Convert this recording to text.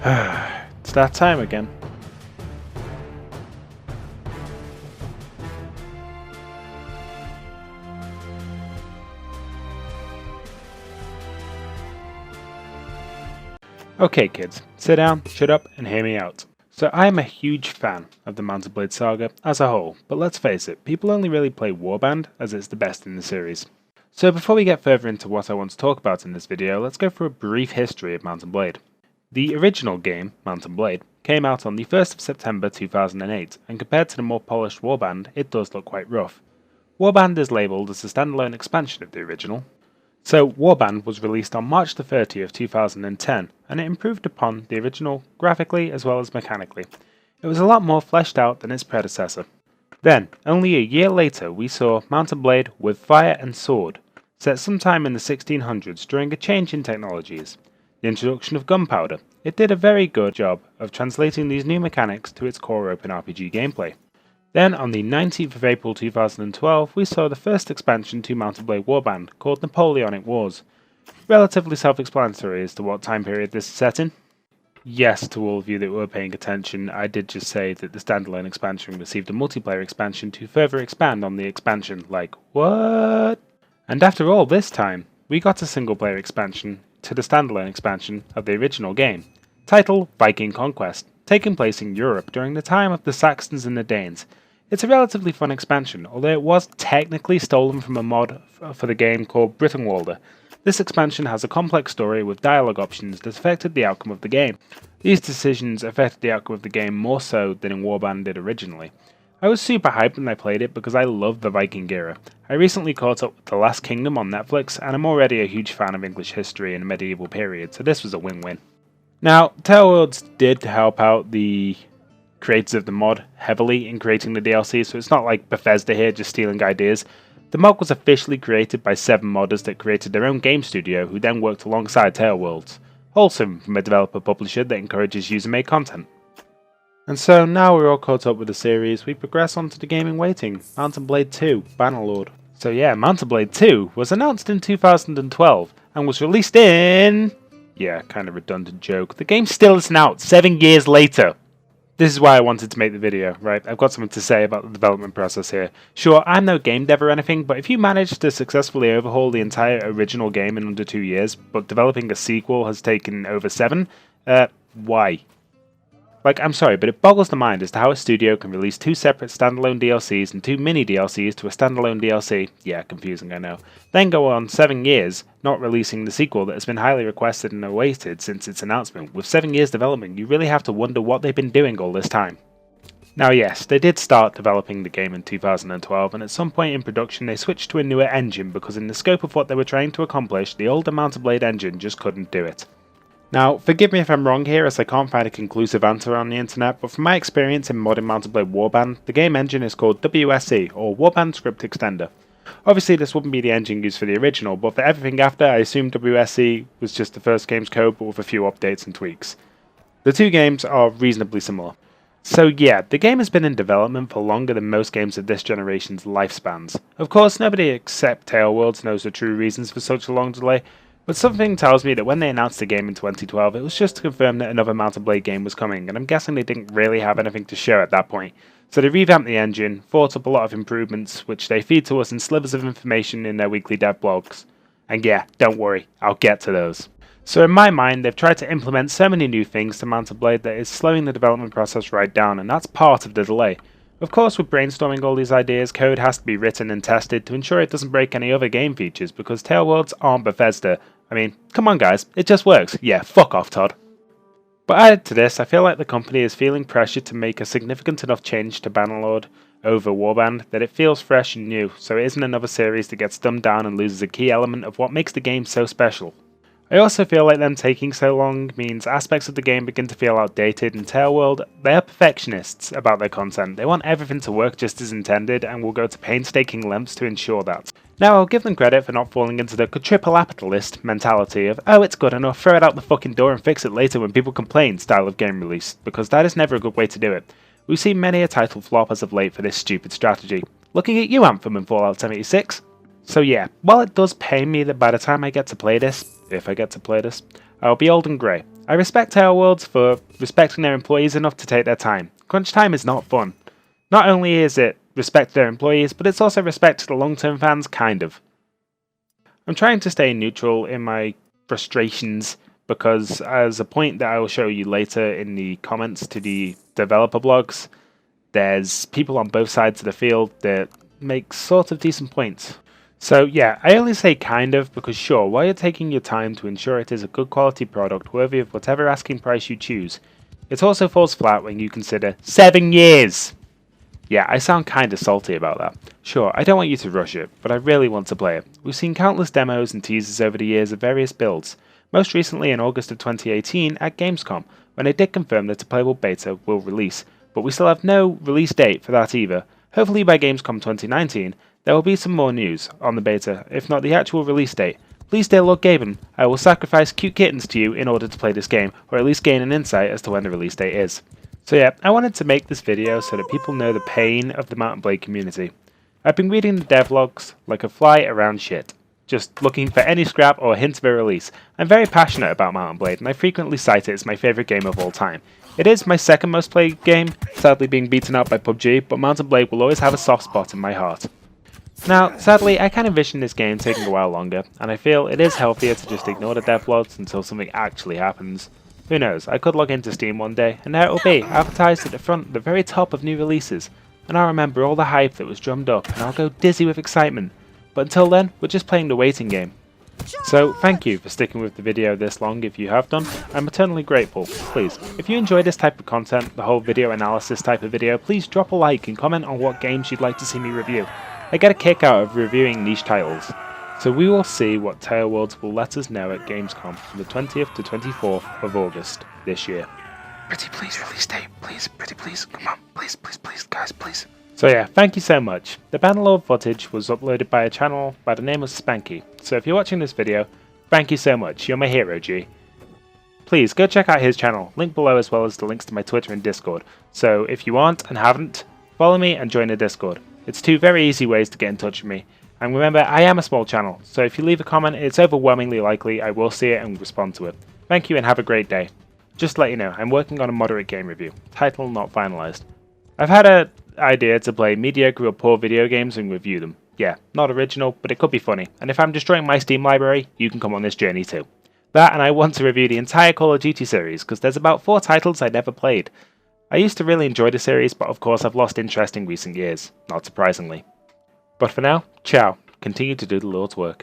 It's that time again. Okay kids, sit down, shut up and hear me out. So I am a huge fan of the Mount & Blade saga as a whole, but let's face it, people only really play Warband as it's the best in the series. So before we get further into what I want to talk about in this video, let's go through a brief history of Mount & Blade. The original game, Mount & Blade, came out on the 1st of September 2008, and compared to the more polished Warband, it does look quite rough. Warband is labelled as a standalone expansion of the original. So Warband was released on March the 30th, 2010, and it improved upon the original graphically as well as mechanically. It was a lot more fleshed out than its predecessor. Then, only a year later, we saw Mount & Blade with Fire and Sword, set sometime in the 1600s during a change in technologies. The introduction of gunpowder. It did a very good job of translating these new mechanics to its core open RPG gameplay. Then, on the 19th of April 2012, we saw the first expansion to Mount & Blade Warband, called Napoleonic Wars. Relatively self-explanatory as to what time period this is set in. Yes, to all of you that were paying attention, I did just say that the standalone expansion received a multiplayer expansion to further expand on the expansion, like, what? And after all this time, we got a single-player expansion to the standalone expansion of the original game, titled Viking Conquest, taking place in Europe during the time of the Saxons and the Danes. It's a relatively fun expansion, although it was technically stolen from a mod for the game called Brittenwalder. This expansion has a complex story with dialogue options that affected the outcome of the game. These decisions affected the outcome of the game more so than in Warband did originally. I was super hyped when I played it because I love the Viking era. I recently caught up with The Last Kingdom on Netflix, and I'm already a huge fan of English history and the medieval period, so this was a win-win. Now, Taleworlds did help out the creators of the mod heavily in creating the DLC, so it's not like Bethesda here just stealing ideas. The mod was officially created by 7 modders that created their own game studio who then worked alongside Taleworlds, wholesome from a developer-publisher that encourages user-made content. And so now we're all caught up with the series, we progress on to the game in waiting, Mount & Blade 2, Bannerlord. So yeah, Mount & Blade 2 was announced in 2012 and was released in... Yeah, kind of redundant joke. The game still isn't out 7 years later. This is why I wanted to make the video, right? I've got something to say about the development process here. Sure, I'm no game dev or anything, but if you manage to successfully overhaul the entire original game in under 2 years, but developing a sequel has taken over 7, why? Like, I'm sorry, but it boggles the mind as to how a studio can release 2 separate standalone DLCs and 2 mini DLCs to a standalone DLC, yeah, confusing I know, then go on 7 years not releasing the sequel that has been highly requested and awaited since its announcement. With 7 years development, you really have to wonder what they've been doing all this time. Now yes, they did start developing the game in 2012, and at some point in production they switched to a newer engine because in the scope of what they were trying to accomplish, the older Mount & Blade engine just couldn't do it. Now, forgive me if I'm wrong here as I can't find a conclusive answer on the internet, but from my experience in modding Mount & Blade Warband, the game engine is called WSE, or Warband Script Extender. Obviously this wouldn't be the engine used for the original, but for everything after I assume WSE was just the first game's code but with a few updates and tweaks. The 2 games are reasonably similar. So yeah, the game has been in development for longer than most games of this generation's lifespans. Of course, nobody except Taleworlds knows the true reasons for such a long delay, but something tells me that when they announced the game in 2012, it was just to confirm that another Mount & Blade game was coming, and I'm guessing they didn't really have anything to show at that point. So they revamped the engine, thought up a lot of improvements, which they feed to us in slivers of information in their weekly dev blogs. And yeah, don't worry, I'll get to those. So in my mind, they've tried to implement so many new things to Mount & Blade that is slowing the development process right down, and that's part of the delay. Of course, with brainstorming all these ideas, code has to be written and tested to ensure it doesn't break any other game features, because Taleworlds aren't Bethesda. I mean, come on guys, it just works. Yeah, fuck off Todd. But added to this, I feel like the company is feeling pressure to make a significant enough change to Bannerlord over Warband that it feels fresh and new, so it isn't another series that gets dumbed down and loses a key element of what makes the game so special. I also feel like them taking so long means aspects of the game begin to feel outdated, and Taleworld, they are perfectionists about their content. They want everything to work just as intended and will go to painstaking lengths to ensure that. Now I'll give them credit for not falling into the quadruple-capitalist mentality of, oh it's good enough, throw it out the fucking door and fix it later when people complain style of game release, because that is never a good way to do it. We've seen many a title flop as of late for this stupid strategy. Looking at you Anthem and Fallout 76. So yeah, while it does pain me that by the time I get to play this, if I get to play this, I'll be old and grey. I respect Taleworlds for respecting their employees enough to take their time. Crunch time is not fun. Not only is it respect to their employees, but it's also respect to the long-term fans, kind of. I'm trying to stay neutral in my frustrations because, as a point that I will show you later in the comments to the developer blogs, there's people on both sides of the field that make sort of decent points. So yeah, I only say kind of because sure, while you're taking your time to ensure it is a good quality product worthy of whatever asking price you choose, it also falls flat when you consider 7 years! Yeah, I sound kinda salty about that. Sure, I don't want you to rush it, but I really want to play it. We've seen countless demos and teasers over the years of various builds, most recently in August of 2018 at Gamescom, when they did confirm that a playable beta will release, but we still have no release date for that either. Hopefully by Gamescom 2019, there will be some more news on the beta, if not the actual release date. Please, dear Lord Gaben, I will sacrifice cute kittens to you in order to play this game, or at least gain an insight as to when the release date is. So yeah, I wanted to make this video so that people know the pain of the Mount & Blade community. I've been reading the devlogs like a fly around shit, just looking for any scrap or hint of a release. I'm very passionate about Mount & Blade, and I frequently cite it as my favourite game of all time. It is my second most played game, sadly being beaten out by PUBG, but Mount & Blade will always have a soft spot in my heart. Now, sadly, I can envision this game taking a while longer, and I feel it is healthier to just ignore the devlogs until something actually happens. Who knows, I could log into Steam one day, and there it will be, advertised at the front, the very top of new releases, and I'll remember all the hype that was drummed up, and I'll go dizzy with excitement. But until then, we're just playing the waiting game. So, thank you for sticking with the video this long if you have done. I'm eternally grateful. Please, if you enjoy this type of content, the whole video analysis type of video, please drop a like and comment on what games you'd like to see me review. I get a kick out of reviewing niche titles. So we will see what Taleworlds will let us know at Gamescom from the 20th to 24th of August this year. Pretty please, release date, please, pretty please, come on, please, please, please, guys, please. So yeah, thank you so much. The Bannerlord footage was uploaded by a channel by the name of Spanky, so if you're watching this video, thank you so much, you're my hero, G. Please, go check out his channel, link below as well as the links to my Twitter and Discord, so if you aren't and haven't, follow me and join the Discord. It's 2 very easy ways to get in touch with me. And remember, I am a small channel, so if you leave a comment, it's overwhelmingly likely I will see it and respond to it. Thank you and have a great day. Just to let you know, I'm working on a moderate game review, title not finalised. I've had an idea to play mediocre or poor video games and review them. Yeah, not original, but it could be funny, and if I'm destroying my Steam library, you can come on this journey too. That, and I want to review the entire Call of Duty series, because there's about 4 titles I never played. I used to really enjoy the series, but of course I've lost interest in recent years, not surprisingly. But for now, ciao. Continue to do the Lord's work.